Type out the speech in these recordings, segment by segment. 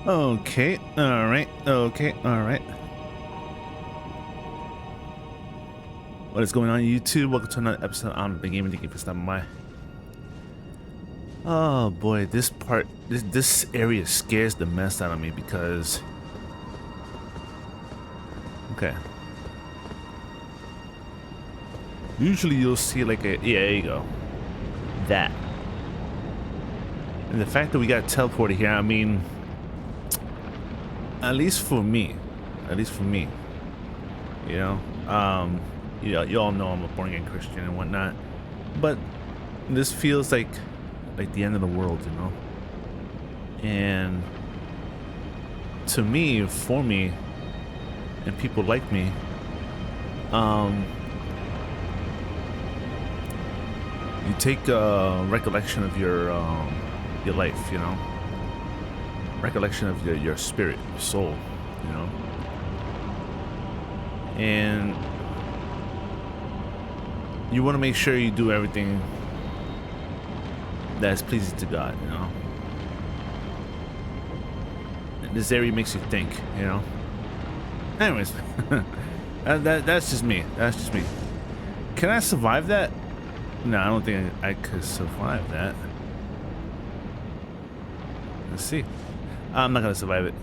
Okay, alright, okay, alright. What is going on, YouTube? Welcome to another episode on the Gaming. Thank you for stopping by. Oh boy, this area scares the mess out of me because... Okay. Usually you'll see like a... Yeah, there you go. That. And the fact that we got teleported here, I mean... At least for me, you know, you all know I'm a born again Christian and whatnot, but this feels like the end of the world, you know. And to me, for me, and people like me, you take recollection of your life, you know. Recollection of your spirit, your soul, you know, and you want to make sure you do everything that's pleasing to God, you know. And this area makes you think, you know. Anyways, that's just me. That's just me. Can I survive that? No, I don't think I could survive that. Let's see. I'm not gonna survive it.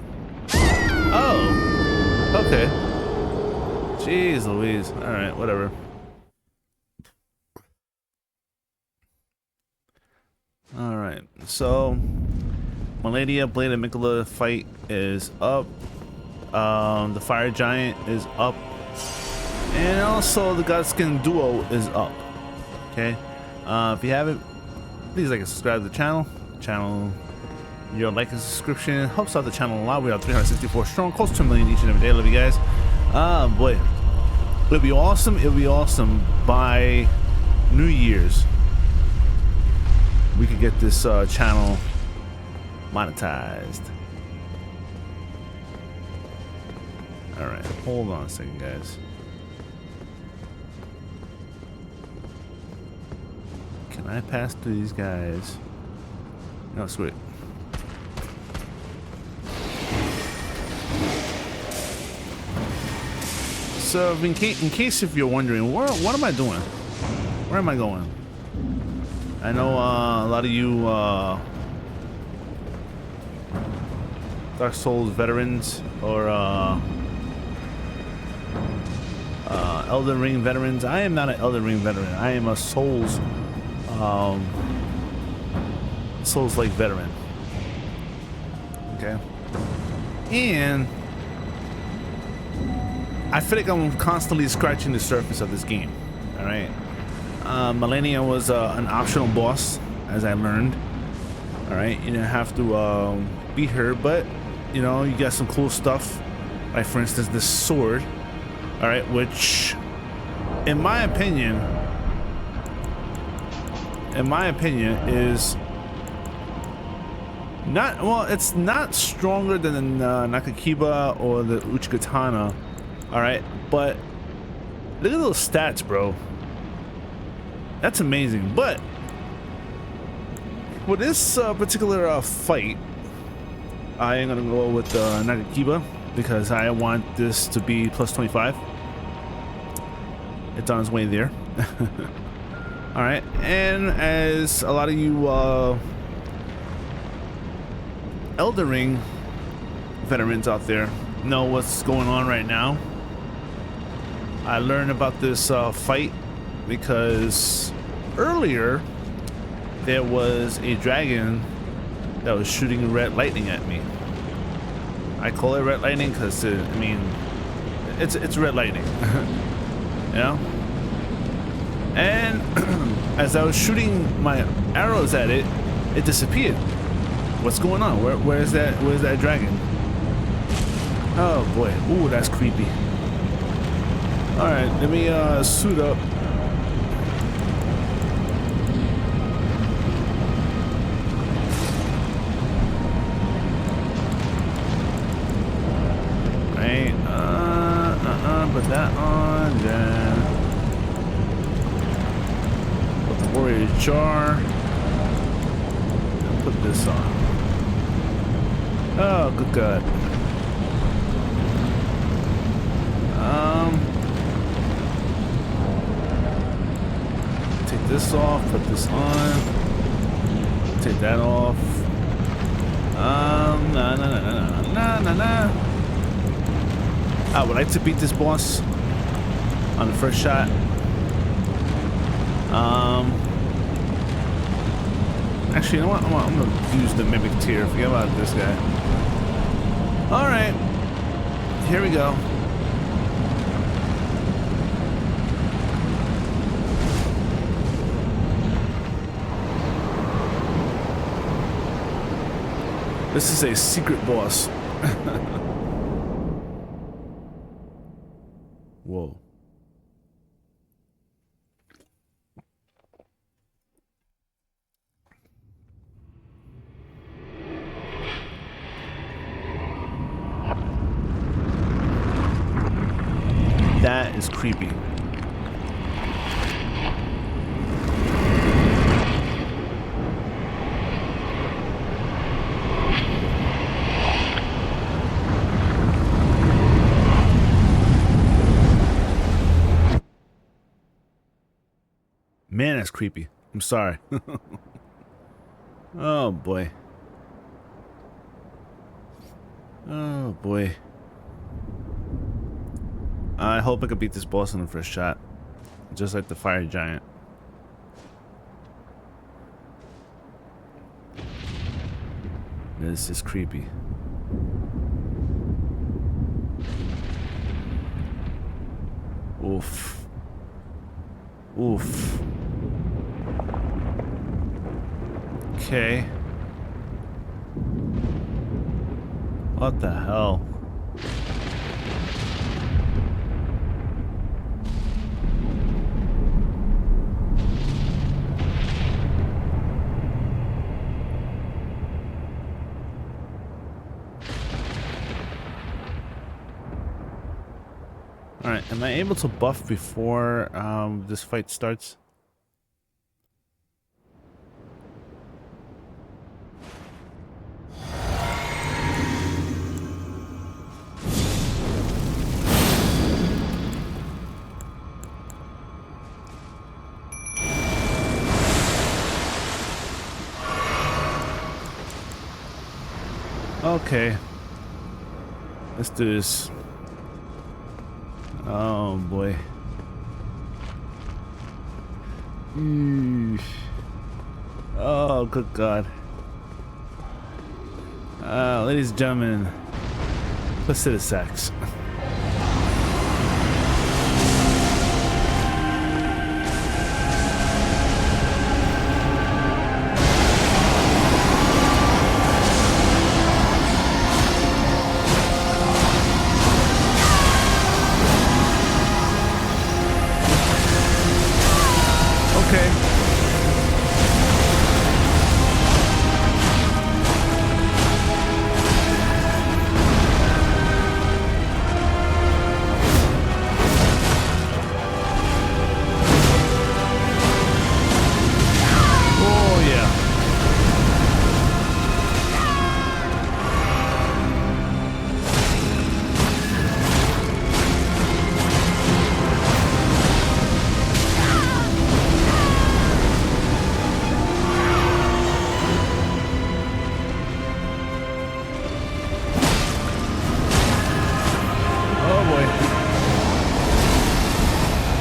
Oh, okay. Jeez Louise. All right, whatever. All right, so Malenia, Blade, and Mikola fight is up. The Fire Giant is up, and also the Godskin Duo is up. Okay. If you haven't, please like and subscribe to the channel. Your like and subscription helps out the channel a lot. We are 364 strong, close to 1 million each and every day. Love you guys. Boy, it'll be awesome. It'll be awesome by New Year's. We could get this channel monetized. All right, hold on a second, guys. Can I pass through these guys? No, screw it. So, in case if you're wondering, what am I doing? Where am I going? I know a lot of you Dark Souls veterans or Elden Ring veterans. I am not an Elden Ring veteran. I am a Souls-like veteran. Okay, and I feel like I'm constantly scratching the surface of this game. All right, Malenia was an optional boss, as I learned. All right, you didn't have to beat her, but you know, you got some cool stuff, like for instance this sword. All right, which, in my opinion, is not, well, it's not stronger than the Nakakiba or the Uchigatana. All right, but look at those stats, bro. That's amazing. But for this particular fight, I am gonna go with Nakakiba because I want this to be plus 25. It's on its way there. All right, and as a lot of you Elden Ring veterans out there know what's going on right now, I learned about this fight because earlier there was a dragon that was shooting red lightning at me. I call it red lightning because I mean it's red lightning. You know, and as I was shooting my arrows at it, it disappeared. What's going on? Where's that dragon? Oh boy, ooh, that's creepy. All right, let me suit up. Right, put that on, then put the warrior jar, and put this on. Oh, good God. Take this off, put this on. Take that off. Nah. I would like to beat this boss on the first shot. Actually, you know what? I'm gonna use the mimic tier. Forget about this guy. All right, here we go. This is a secret boss. Whoa. That is creepy. Man, that's creepy. I'm sorry. Oh boy. Oh boy. I hope I can beat this boss in the first shot. Just like the fire giant. This is creepy. Oof. Oof. Okay. What the hell? Alright, am I able to buff before this fight starts? Okay. Let's do this. Oh boy. Oh, good God. Ladies and gentlemen, Placidusax.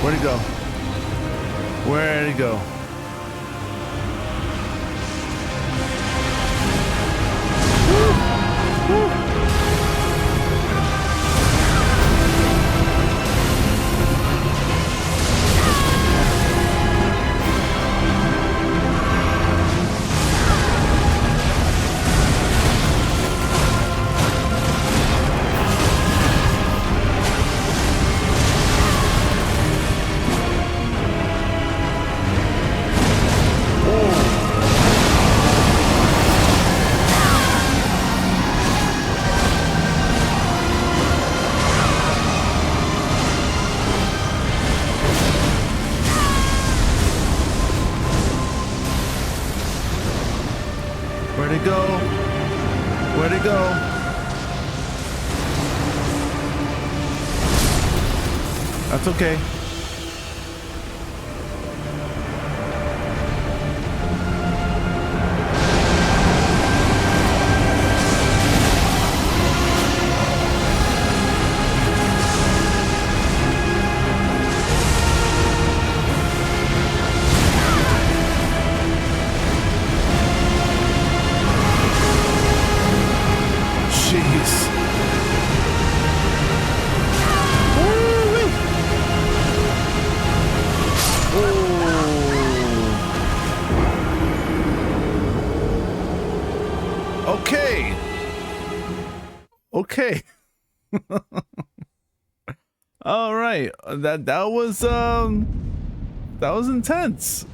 Where'd he go? Where'd he go? Woo! Woo! Where'd it go? That's okay. Okay. Okay. All right. That was intense.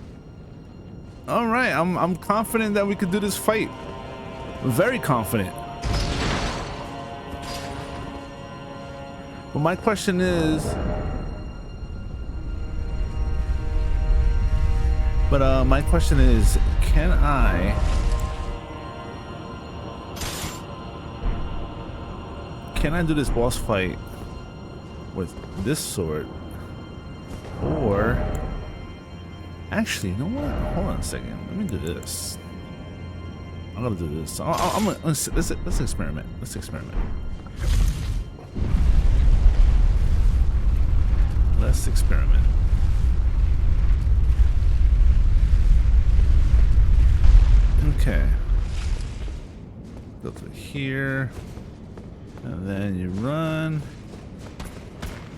All right. I'm confident that we could do this fight. Very confident. But my question is, can I do this boss fight with this sword? Or actually, you know what? Hold on a second. Let me do this. I'm gonna do this. Let's experiment. Let's experiment. Let's experiment. Okay. Go to here. And then you run.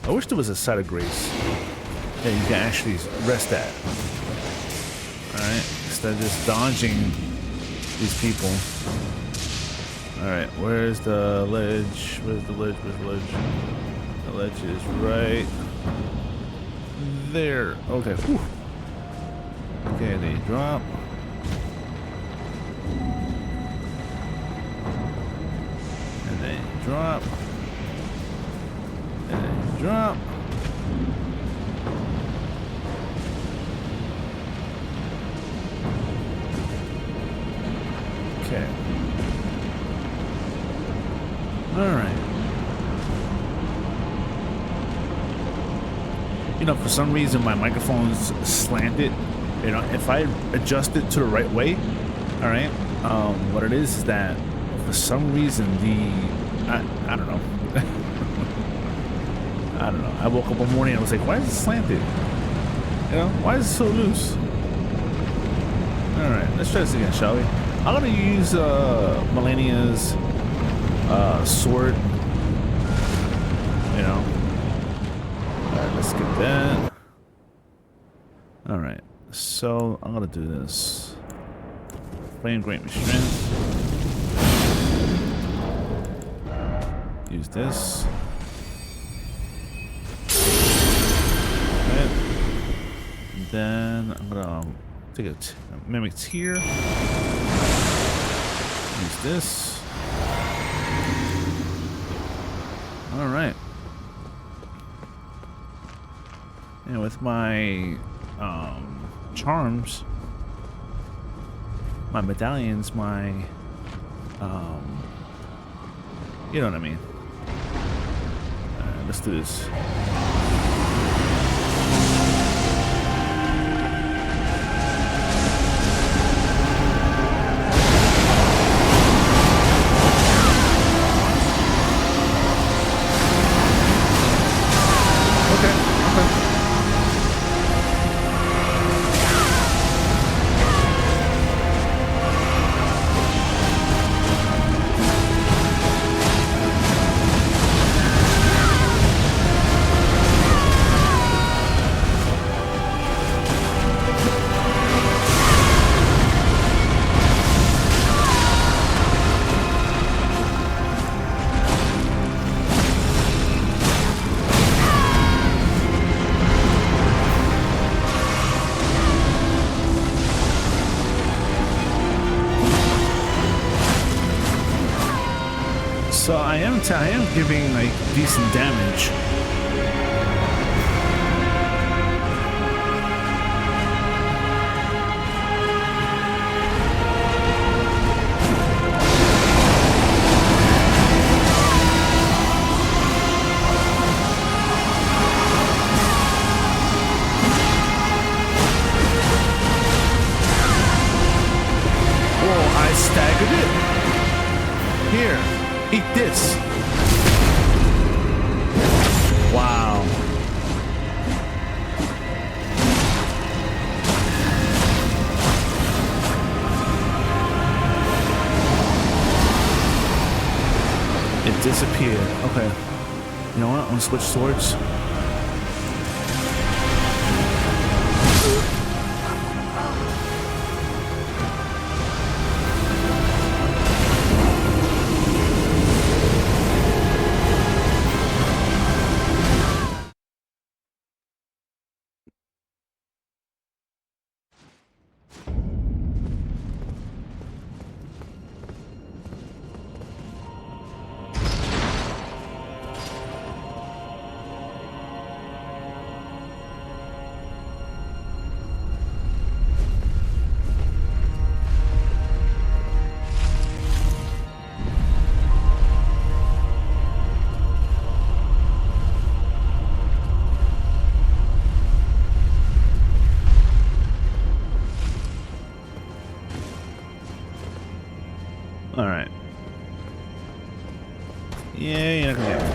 I wish there was a side of grace that you can actually rest at. Alright. Instead of just dodging these people. Alright, where's the ledge? Where's the ledge? Where's the ledge? The ledge is right there. Okay. Whew. Okay, then you drop. And then you drop. And then you drop. Okay. All right. You know, for some reason my microphone's slanted. You know, if I adjust it to the right way, all right. What it is that for some reason I don't know. I don't know. I woke up one morning and I was like, why is it slanted? You know, why is it so loose? All right, let's try this again, shall we? I'm gonna use Melania's sword. You know. Alright, let's get that. Alright, so I'm gonna do this. Flame grant me strength. Use this. Alright. And then I'm gonna take a mimic tear. Use this. Alright. And with my charms, my medallions, my you know what I mean. Let's do this. So I am giving like decent damage. Here, eat this. Wow. It disappeared. Okay. You know what? I'm gonna switch swords. All right. Yeah, you're not gonna get it.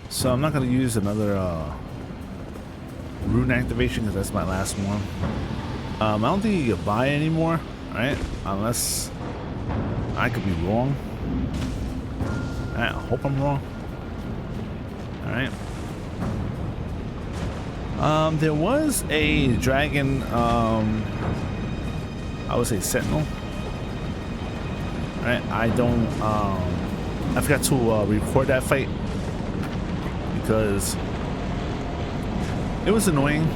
So I'm not gonna use another rune activation because that's my last one. I don't think you can buy anymore, right? Unless I could be wrong. I hope I'm wrong. All right. There was a dragon, I would say sentinel. Right? I don't, I forgot to record that fight because it was annoying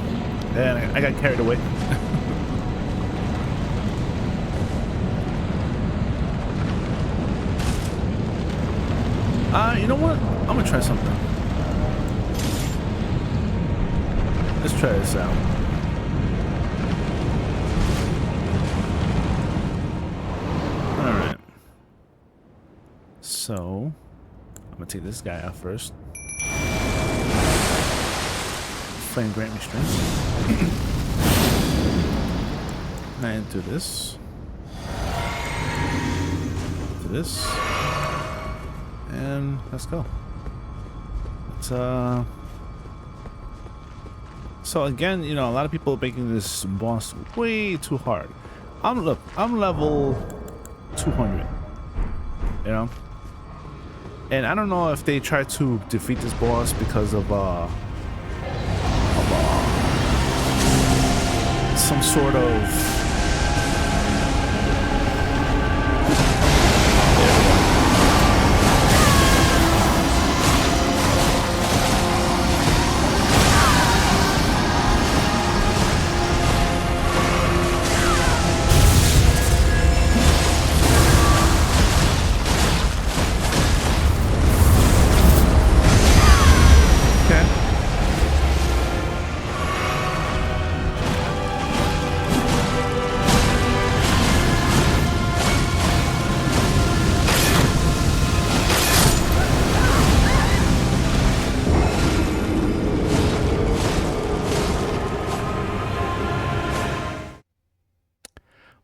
and I got carried away. You know what? I'm gonna try something. Let's try this out. Alright. So, I'm gonna take this guy out first. Flame grant me strength. And do this. Do this. And let's go. So again, you know, a lot of people are making this boss way too hard. I'm level 200, you know, and I don't know if they try to defeat this boss because of some sort of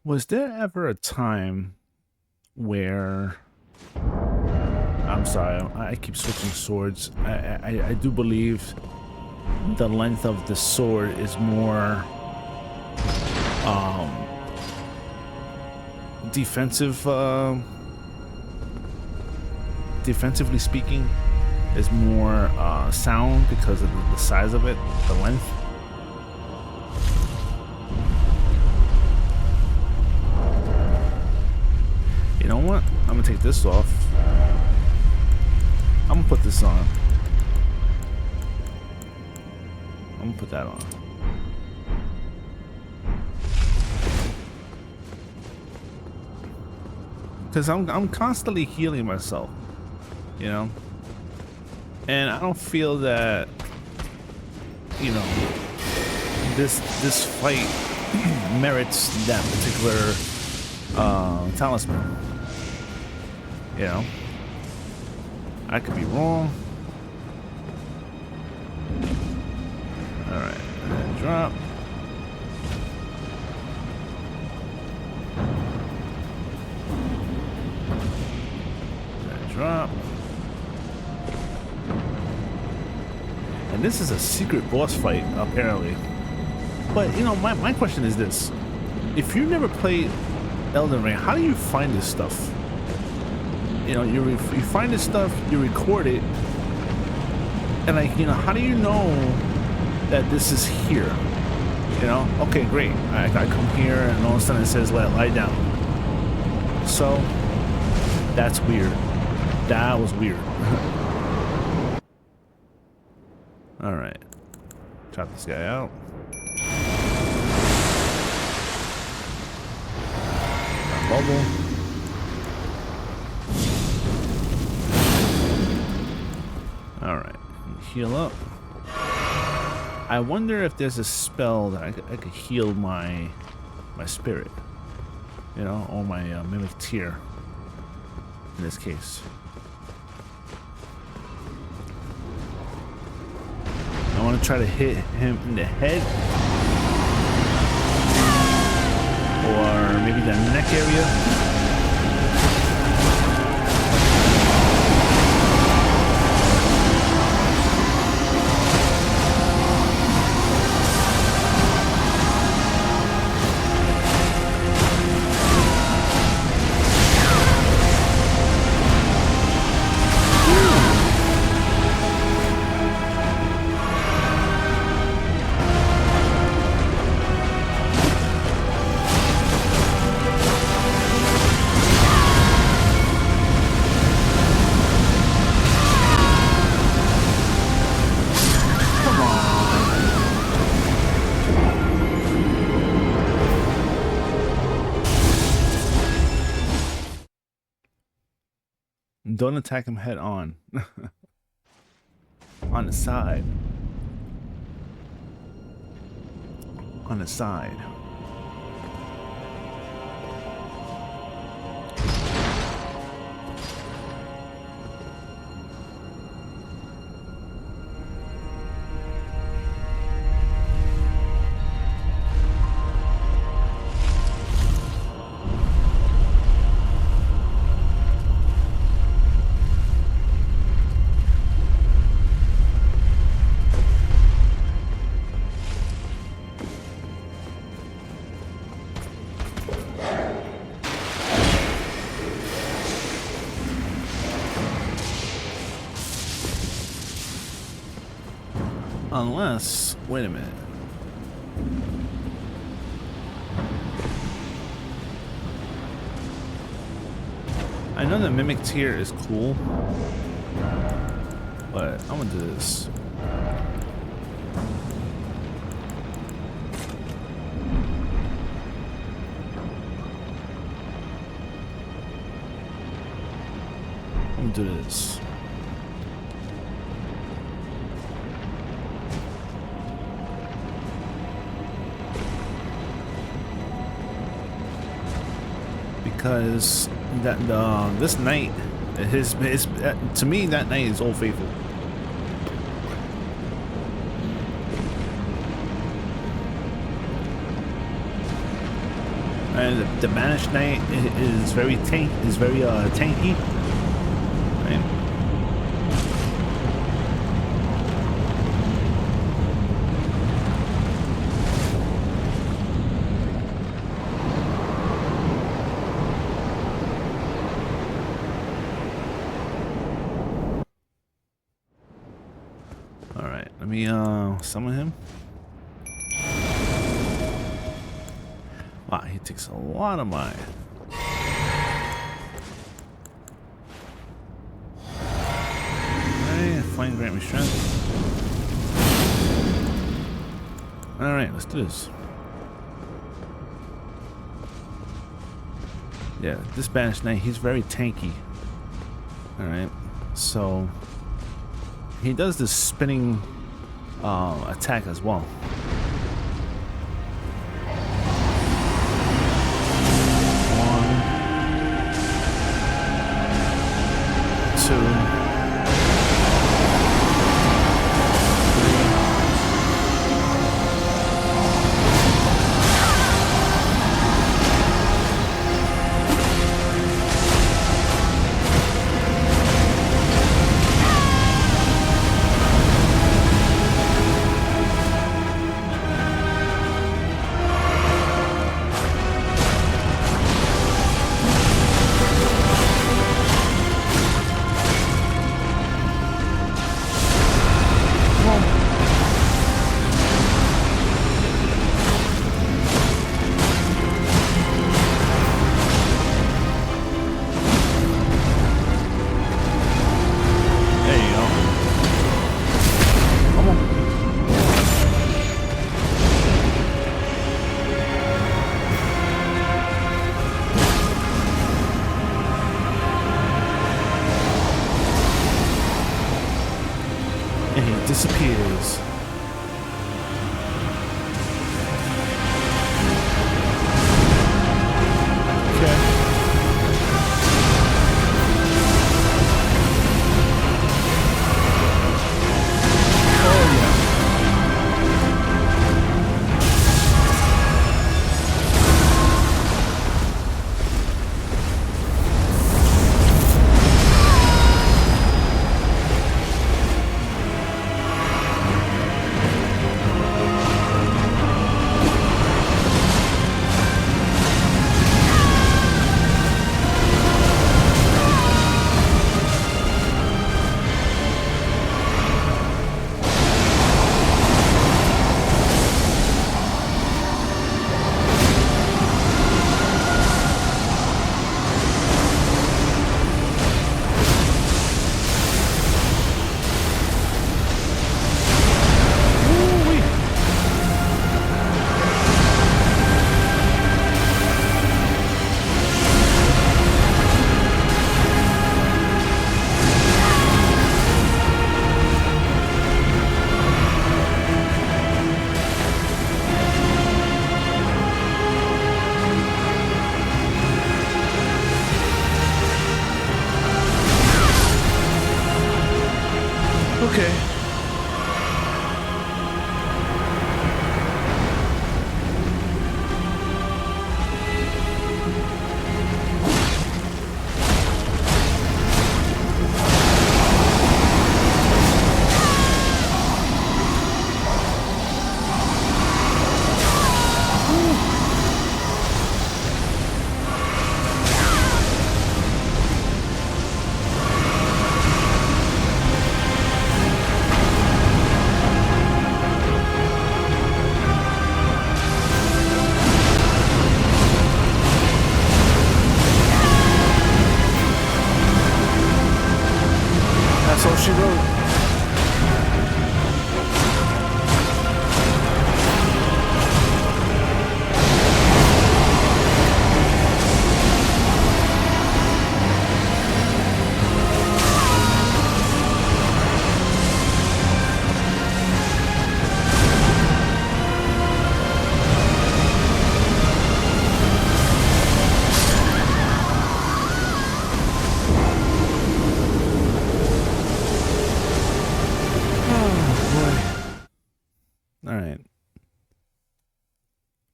Was there ever a time where, I'm sorry, I keep switching swords. I do believe the length of the sword is more defensive, defensively speaking, is more sound because of the size of it, the length. You know what? I'm gonna take this off. I'm gonna put this on. I'm gonna put that on. Because I'm constantly healing myself, you know? And I don't feel that, you know, this fight merits that particular talisman. You know, I could be wrong. All right, drop. That drop. And this is a secret boss fight, apparently. But, you know, my question is this. If you never played Elden Ring, how do you find this stuff? You know, you find this stuff, you record it, and like, you know, how do you know that this is here? You know, okay, great. I come here, and all of a sudden it says, lie down. So, that's weird. That was weird. Alright. Chop this guy out. Bubble. Alright. Heal up. I wonder if there's a spell that I could heal my spirit. You know, or my mimic tear. In this case. I want to try to hit him in the head. Or maybe the neck area. Don't attack him head on. On the side. On the side. Unless, wait a minute. I know the mimic tier is cool, but I'm gonna do this. I'm gonna do this. Because that this knight, to me that knight is Old Faithful. And the banished knight is very tanky. Right? Let me summon him. Wow, he takes a lot of mine. Alright, flame grant me strength. Alright, let's do this. Yeah, this banished knight, he's very tanky. Alright, so he does this spinning attack as well. One, two, three,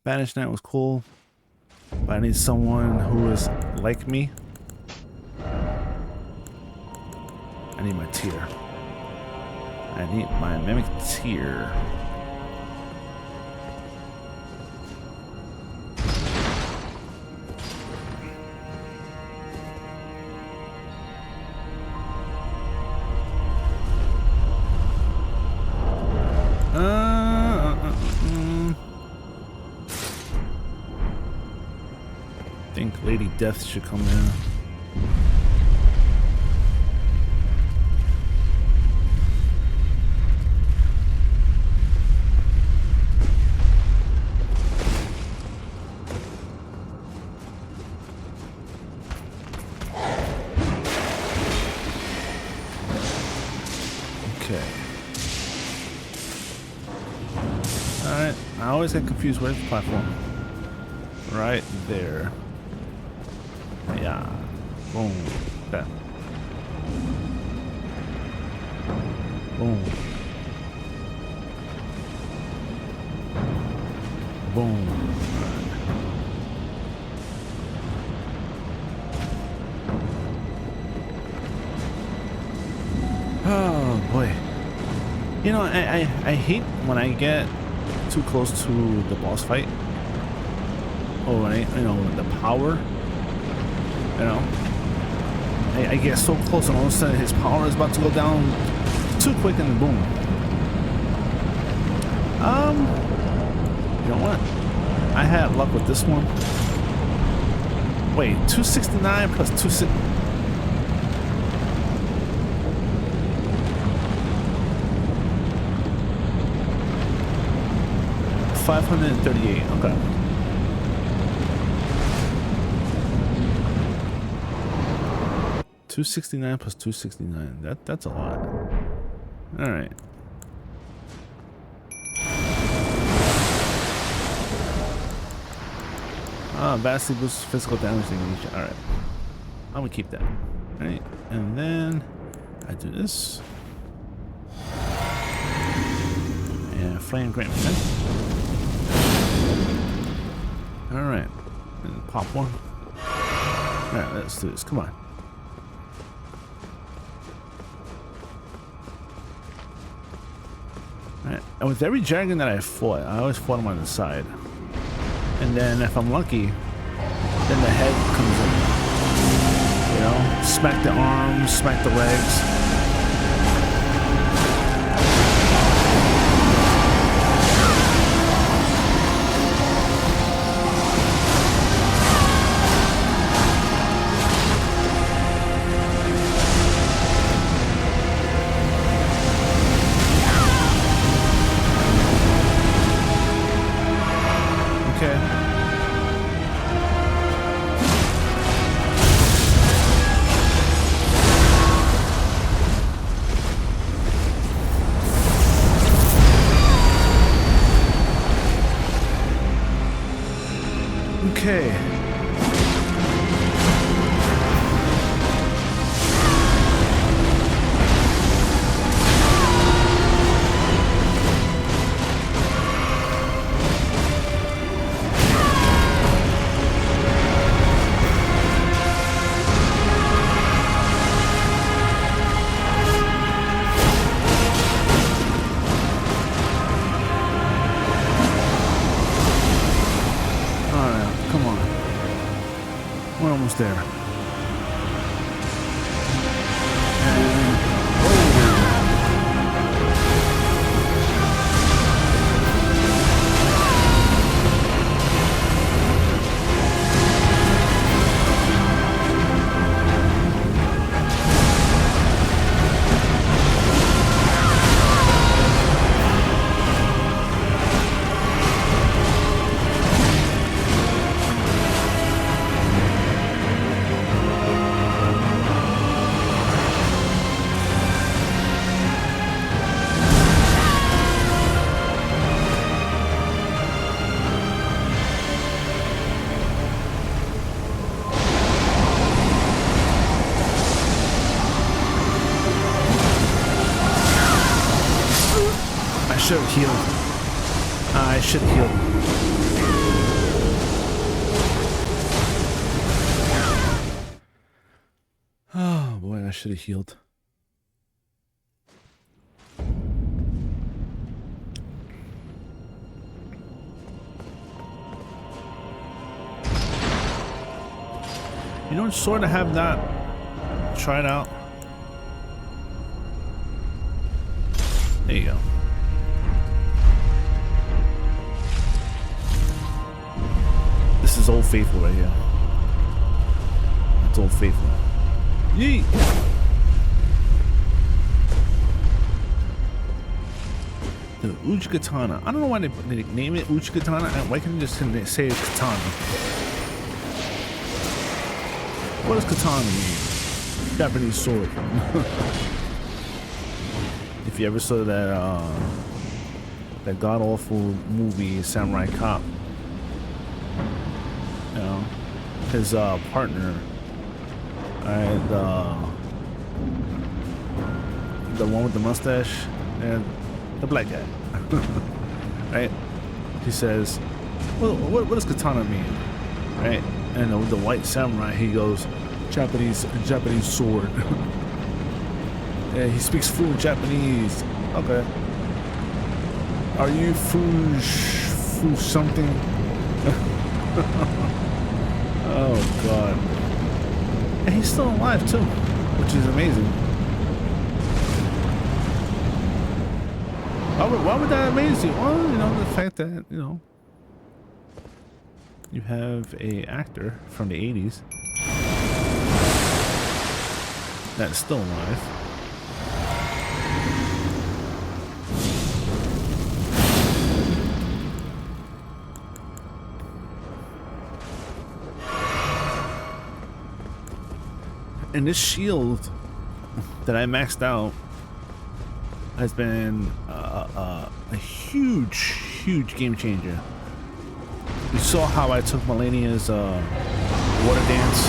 Banish Knight was cool, but I need someone who is like me. I need my tier. I need my mimic tier. I think Lady Death should come in. Okay. Alright, I always get confused. Where's the platform? Right there. Yeah. Boom. Okay. Boom. Boom. Oh boy. You know, I hate when I get too close to the boss fight. Oh, you know, the power. You know, I get so close and all of a sudden his power is about to go down too quick and boom. You know what? I had luck with this one. Wait, 269 plus 26. 538. Okay. $269 plus 269. That's a lot. All right. Vastly boosts physical damage damage. All right. I'm gonna keep that. All right, and then I do this. And flame grant me. All right. And pop one. All right. Let's do this. Come on. Alright, and with every dragon that I fought, I always fought him on the side. And then if I'm lucky, then the head comes in. You know? Smack the arms, smack the legs. Okay. We're almost there. I should have healed. I should have healed. should have healed. You know what sword I have not tried out? There you go. This is Old Faithful right here. It's Old Faithful. Yeet! The Uchi Katana. I don't know why they name it Uchi Katana. Why can't they just say Katana? What does Katana mean? Japanese sword. If you ever saw that god awful movie Samurai Cop, you know, his partner, and the one with the mustache and the black guy, right? He says, what does katana mean, right? And the white samurai, he goes, Japanese sword. Yeah, he speaks fluent Japanese. Okay. Are you fu something? Oh god. And he's still alive too, which is amazing. Why would that amaze you? Well, you know, the fact that, you know, you have a actor from the 80s that's still alive. And this shield that I maxed out has been a huge game changer. You saw how I took Melania's water dance.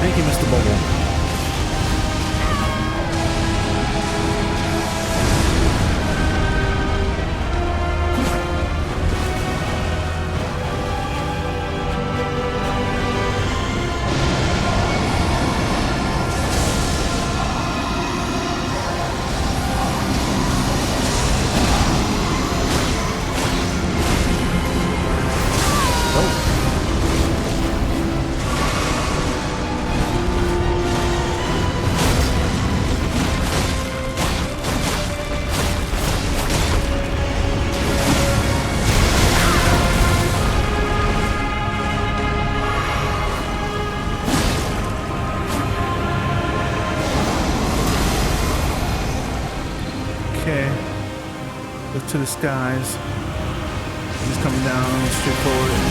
Thank you, Mr. Bubble. To the skies. He's coming down straight forward.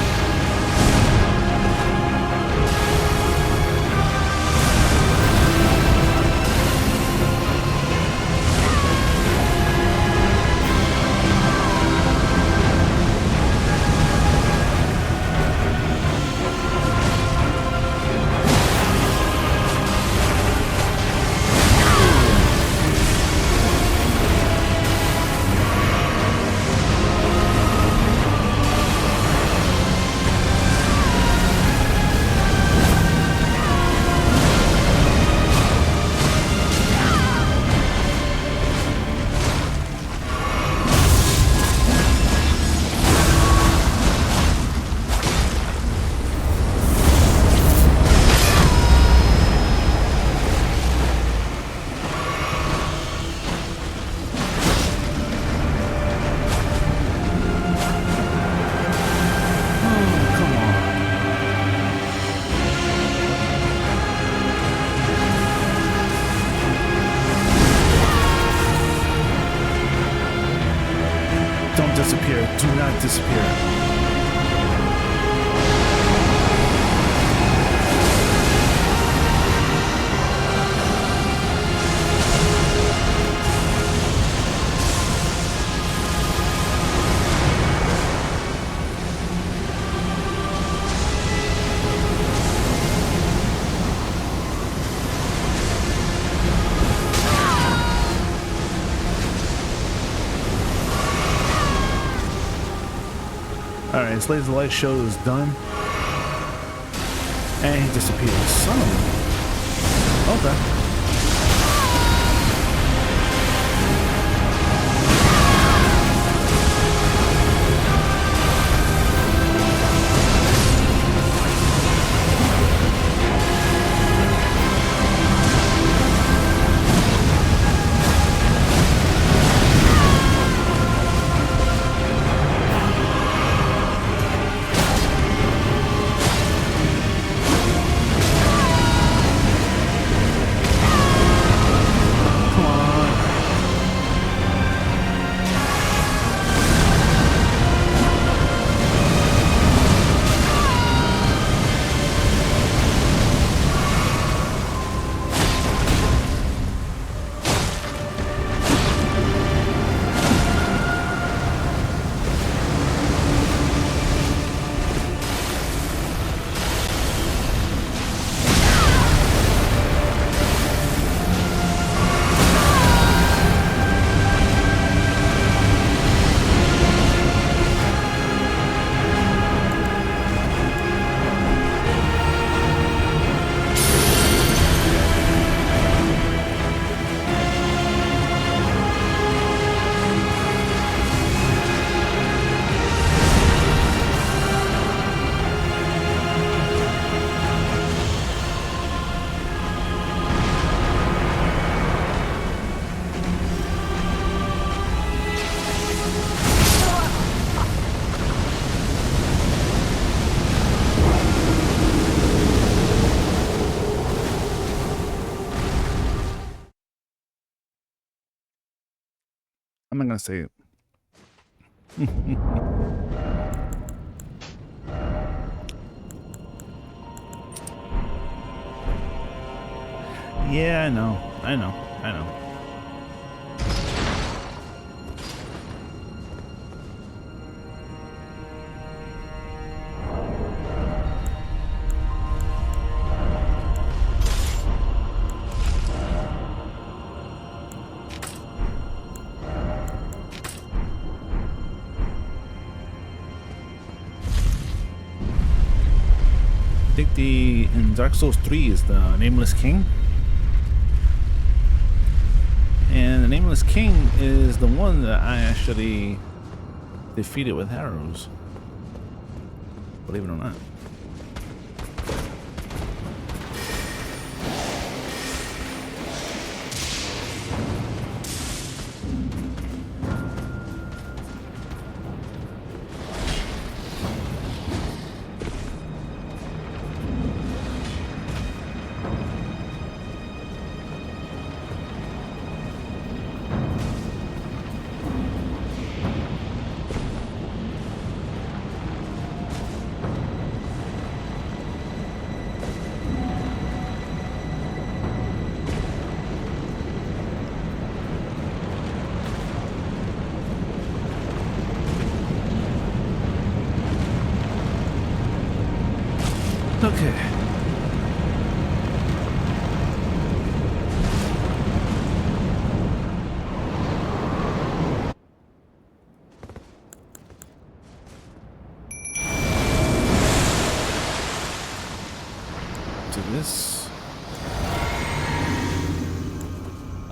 Don't disappear. Do not disappear. his laser light show is done. And he disappeared. Son of a... Okay. I'm not gonna say it. Yeah, I know. I know. I know. I think in Dark Souls 3 is the Nameless King. And the Nameless King is the one that I actually defeated with arrows. Believe it or not. Okay. Do this.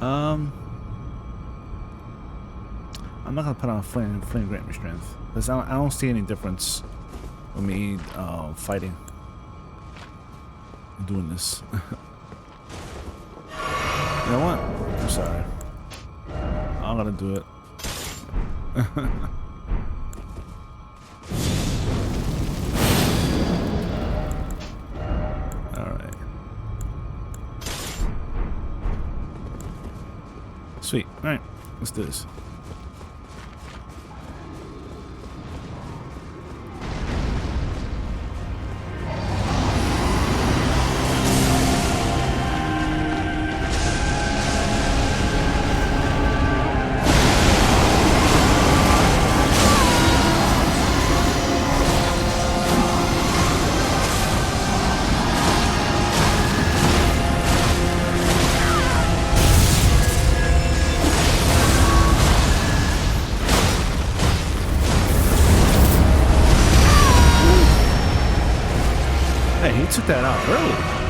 I'm not gonna put on flame grant me strength because I don't see any difference with me fighting. Doing this. You know what? I'm sorry. I'm gonna do it. Alright. Sweet. Alright. Let's do this. took that out early.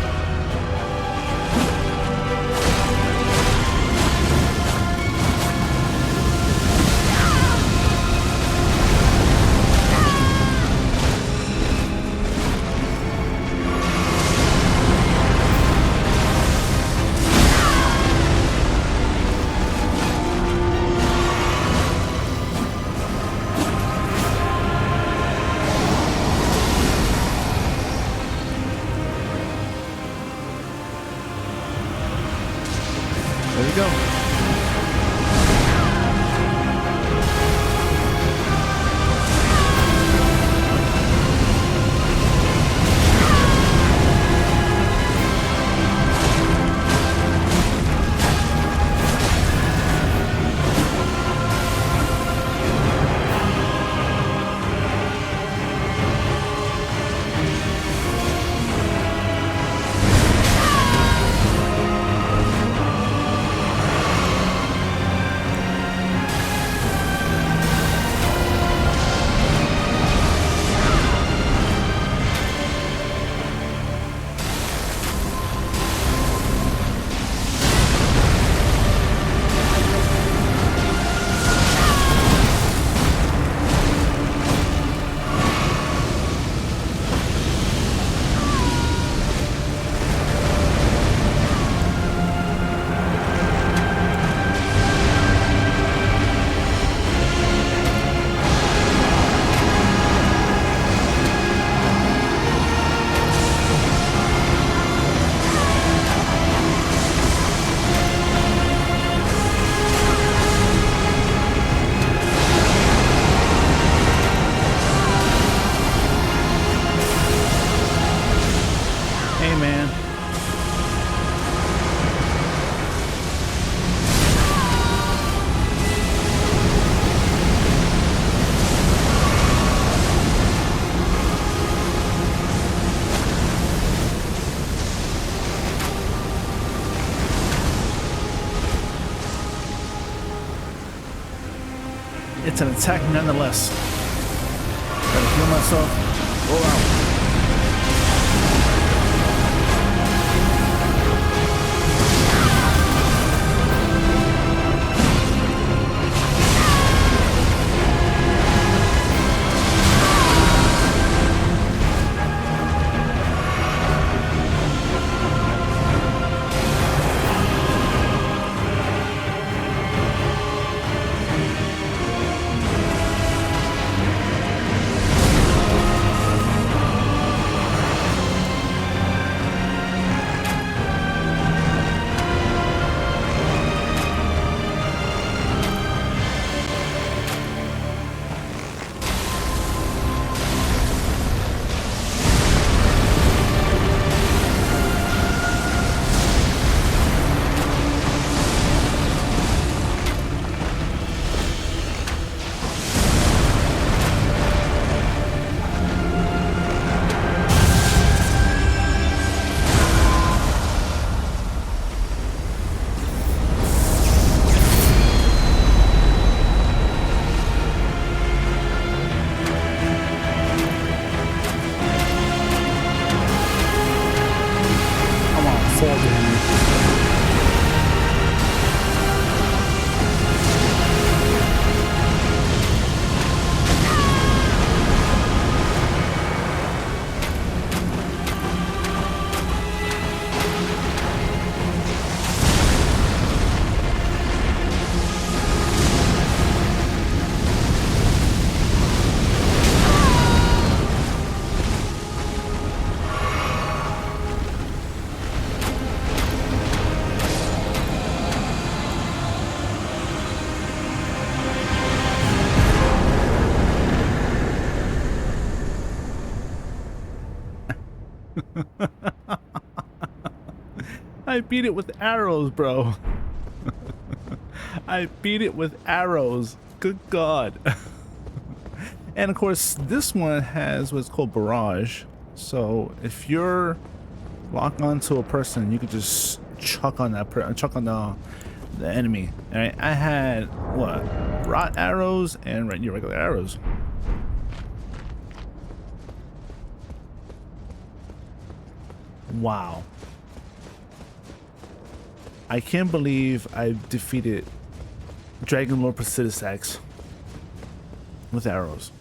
There we go. Hey, man. It's an attack nonetheless. Gotta heal myself. Roll out. I beat it with arrows, bro. I beat it with arrows. Good God. And of course, this one has what's called barrage. So if you're locked onto a person, you could just chuck on that chuck on the enemy. All right, I had what, rot arrows and regular arrows. Wow. I can't believe I defeated Dragonlord Placidusax with arrows.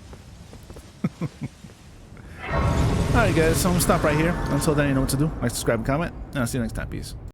Alright guys, so I'm gonna stop right here. Until then, you know what to do. Like, subscribe, and comment, and I'll see you next time. Peace.